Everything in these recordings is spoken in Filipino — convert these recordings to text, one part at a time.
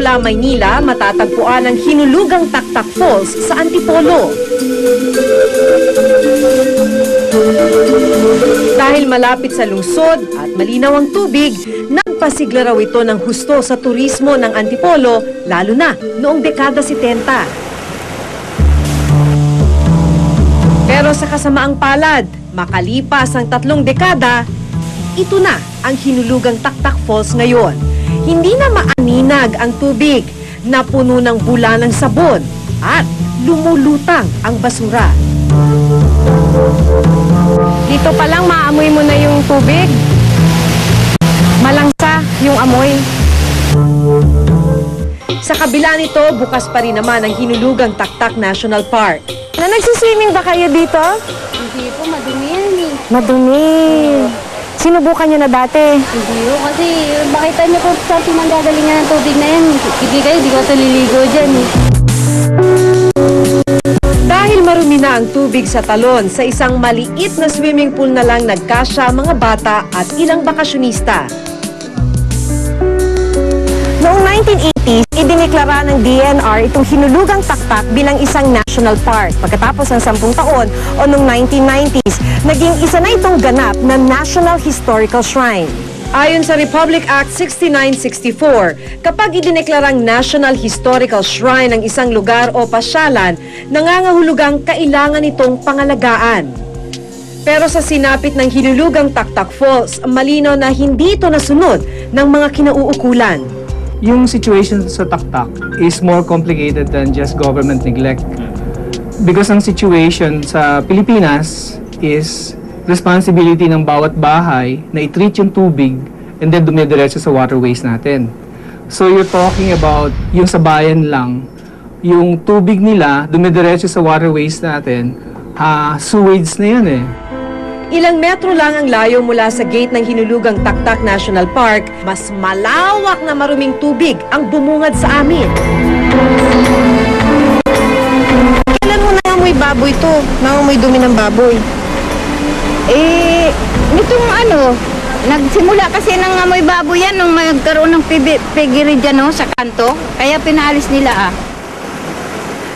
mula Maynila, matatagpuan ang hinulugang Taktak Falls sa Antipolo. Dahil malapit sa lungsod at malinaw ang tubig, nagpasigla raw ito ng husto sa turismo ng Antipolo, lalo na noong dekada 70. Pero sa kasamaang palad, makalipas ang 3 dekada, ito na ang hinulugang Taktak Falls ngayon. Hindi na maaninag ang tubig, napuno ng bula ng sabon at lumulutang ang basura. Dito pa lang maamoy mo na yung tubig. Malangsa yung amoy. Sa kabila nito, bukas pa rin naman ang hinulugang Taktak National Park. Nagsiswimming ba kayo dito? Hindi po, madumi yan eh. Madumi. Sinubukan niyo na dati? Hindi po, kasi makita niyo po sa pinanggagalingan ng tubig na yan. Hindi kayo, di ko ito liligo dyan eh. Dahil marumi na ang tubig sa talon, sa isang maliit na swimming pool na lang nagkasya mga bata at ilang bakasyonista. Noong 1980s, idineklara ng DNR itong hinulugang Taktak bilang isang national park. Pagkatapos ng 10 taon o noong 1990s, naging isa na itong ganap na National Historical Shrine. Ayon sa Republic Act 6964, kapag idineklarang National Historical Shrine ang isang lugar o pasyalan, nangangahulugang kailangan itong pangalagaan. Pero sa sinapit ng hinulugang Taktak Falls, malinaw na hindi ito nasunod ng mga kinauukulan. Yung situation sa Taktak is more complicated than just government neglect. Because ang situation sa Pilipinas is responsibility ng bawat bahay na i-treat yung tubig and then dumidiretso sa waterways natin. So you're talking about yung sa bayan lang, yung tubig nila dumidiretso sa waterways natin, sewage na yan eh. Ilang metro lang ang layo mula sa gate ng hinulugang Taktak National Park, mas malawak na maruming tubig ang bumungad sa amin. Kailan mo nangamoy baboy to? Nangamoy dumi ng baboy? Nitong nagsimula kasi ng amoy baboy yan nung magkaroon ng pigiri dyan sa kanto. Kaya pinalis nila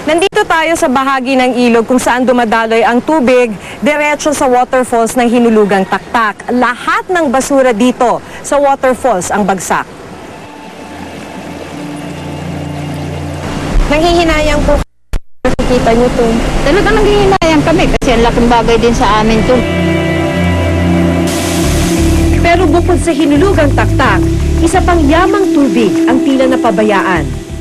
Nandito tayo sa bahagi ng ilog kung saan dumadaloy ang tubig diretso sa waterfalls ng hinulugang Taktak. Lahat ng basura dito sa waterfalls ang bagsak. Nanghihinayang po. Nakikita nyo to. Talagang nanghihinayang kami kasi ang laking bagay din sa amin to. Pero bukod sa hinulugang Taktak, isa pang yamang tubig ang tila napabayaan.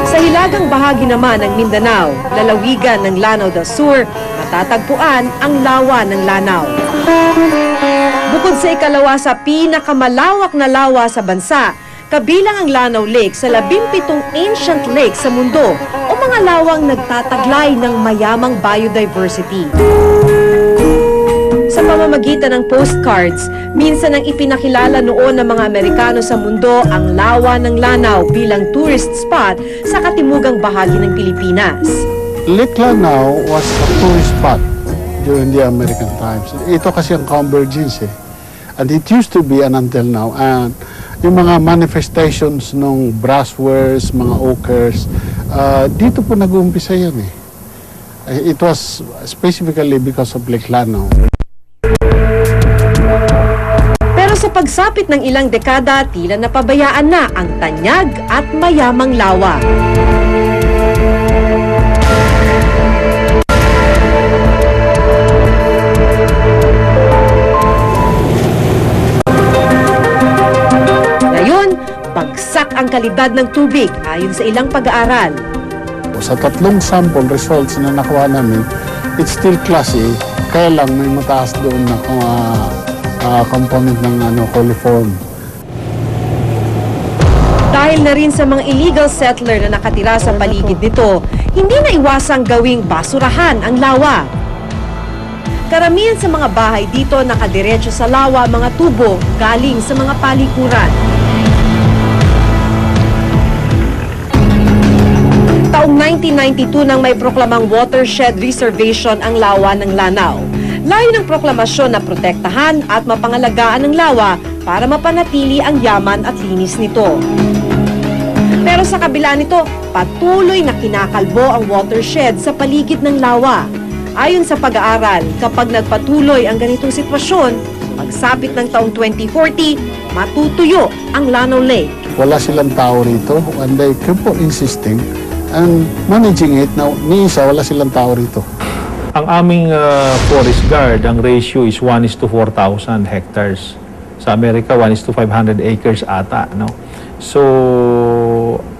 Sa hilagang bahagi naman ng Mindanao, lalawigan ng Lanao del Sur, matatagpuan ang lawa ng Lanao. Bukod sa ikalawa sa pinakamalawak na lawa sa bansa, kabilang ang Lanao Lake sa 17 ancient lakes sa mundo o mga lawang nagtataglay ng mayamang biodiversity. Sa pamamagitan ng postcards, minsan ang ipinakilala noon ng mga Amerikano sa mundo ang lawa ng Lanao bilang tourist spot sa katimugang bahagi ng Pilipinas. Lake Lanao was a tourist spot during the American times. Ito kasi ang convergence eh. And it used to be and until now. And yung mga manifestations ng brasswares, mga ochres, dito po nag-uumpisa yan eh. It was specifically because of Lake Lanao. Pero sa pagsapit ng ilang dekada, tila napabayaan na ang tanyag at mayamang lawa. Ngayon, bagsak ang kalidad ng tubig ayon sa ilang pag-aaral. Sa 3 sample results na nakuha namin, it's still class A, kaya lang may mataas doon na component ng coliform. Dahil na rin sa mga illegal settler na nakatira sa paligid nito, hindi na iwasang gawing basurahan ang lawa. Karamihan sa mga bahay dito nakadiretso sa lawa mga tubo galing sa mga palikuran. Taong 1992 nang may proklamang watershed reservation ang lawa ng Lanao. Layo ng proklamasyon na protektahan at mapangalagaan ng lawa para mapanatili ang yaman at linis nito. Pero sa kabila nito, patuloy na kinakalbo ang watershed sa paligid ng lawa. Ayon sa pag-aaral, kapag nagpatuloy ang ganitong sitwasyon, pagsapit ng taong 2040, matutuyo ang Lanao Lake. Wala silang tao rito and they keep on insisting and managing it. Now, ni isa, wala silang tao rito. Ang aming forest guard, ang ratio is 1:4,000 hectares. Sa Amerika, 1:500 acres ata. No? So,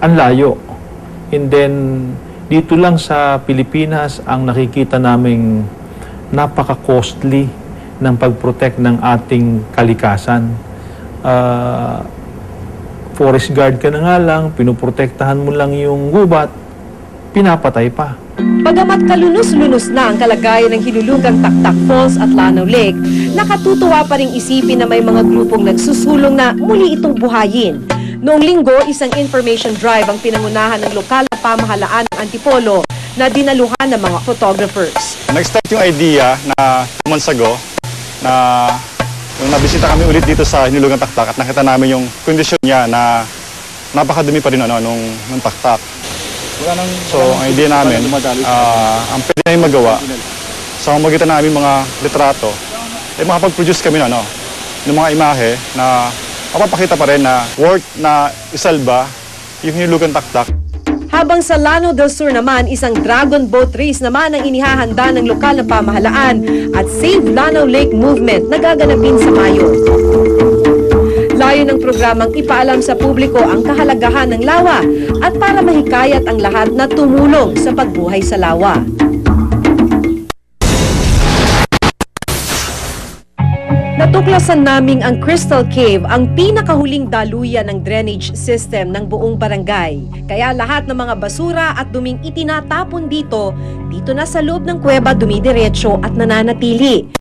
ang layo. And then, dito lang sa Pilipinas, ang nakikita naming napaka-costly ng pag-protect ng ating kalikasan. Forest guard ka na nga lang, pinuprotektahan mo lang yung gubat, pinapatay pa. Bagamat kalunos-lunos na ang kalagayan ng hinulugang Taktak Falls at Lanao Lake, nakatutuwa pa ring isipin na may mga grupong nagsusulong na muli itong buhayin. Noong linggo, isang information drive ang pinangunahan ng lokal na pamahalaan ng Antipolo na dinaluhan ng mga photographers. Nag-start yung idea na months ago na nung nabisita kami ulit dito sa Hinulugang Taktak at nakita namin yung kondisyon niya na napakadumi pa rin nung Taktak. So, ang idea namin, ang pwede namin magawa sa pamamagitan namin mga litrato, ay makapag-produce kami ng mga imahe na mapapakita pa rin na worth na isalba yung Hinulugang Taktak. Habang sa Lanao del Sur naman, isang dragon boat race naman ang inihahanda ng lokal na pamahalaan at Save Lanao Lake Movement na gaganapin sa Mayo. Layo ng programang ipaalam sa publiko ang kahalagahan ng lawa at para mahikayat ang lahat na tumulong sa pagbuhay sa lawa. Natuklasan naming ang Crystal Cave ang pinakahuling daluyan ng drainage system ng buong barangay. Kaya lahat ng mga basura at duming itinatapon dito na sa loob ng kuweba dumidiretso at nananatili.